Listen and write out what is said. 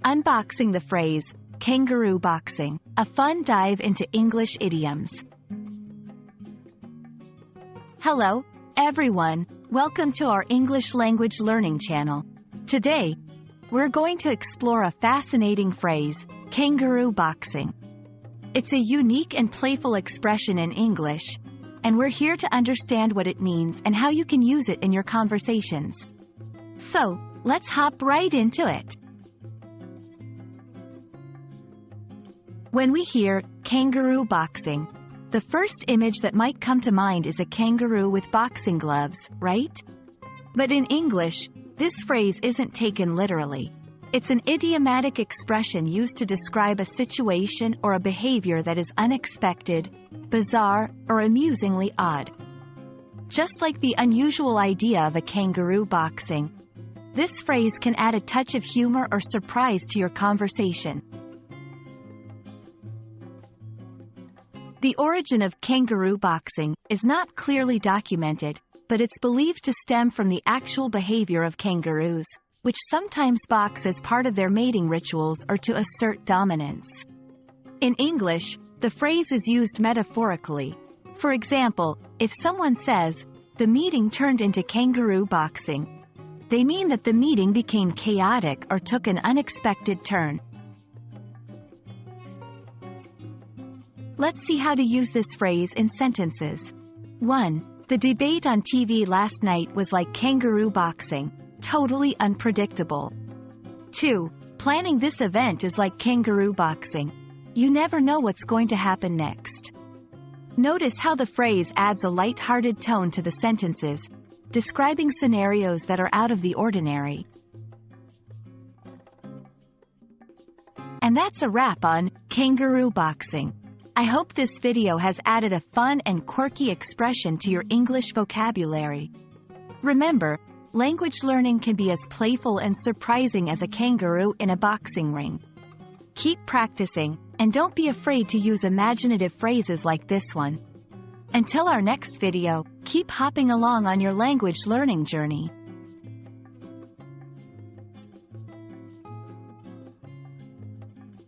Unboxing the phrase, kangaroo boxing, a fun dive into English idioms. Hello, everyone, welcome to our English language learning channel. Today, we're going to explore a fascinating phrase, kangaroo boxing. It's a unique and playful expression in English, and we're here to understand what it means and how you can use it in your conversations. So, let's hop right into it. When we hear kangaroo boxing, the first image that might come to mind is a kangaroo with boxing gloves, right? But in English, this phrase isn't taken literally. It's an idiomatic expression used to describe a situation or a behavior that is unexpected, bizarre, or amusingly odd. Just like the unusual idea of a kangaroo boxing, this phrase can add a touch of humor or surprise to your conversation. The origin of kangaroo boxing is not clearly documented, but it's believed to stem from the actual behavior of kangaroos, which sometimes box as part of their mating rituals or to assert dominance. In English, the phrase is used metaphorically. For example, if someone says, "The meeting turned into kangaroo boxing," they mean that the meeting became chaotic or took an unexpected turn. Let's see how to use this phrase in sentences. 1. The debate on TV last night was like kangaroo boxing, totally unpredictable. 2. Planning this event is like kangaroo boxing. You never know what's going to happen next. Notice how the phrase adds a light-hearted tone to the sentences, describing scenarios that are out of the ordinary. And that's a wrap on kangaroo boxing. I hope this video has added a fun and quirky expression to your English vocabulary. Remember, language learning can be as playful and surprising as a kangaroo in a boxing ring. Keep practicing, and don't be afraid to use imaginative phrases like this one. Until our next video, keep hopping along on your language learning journey.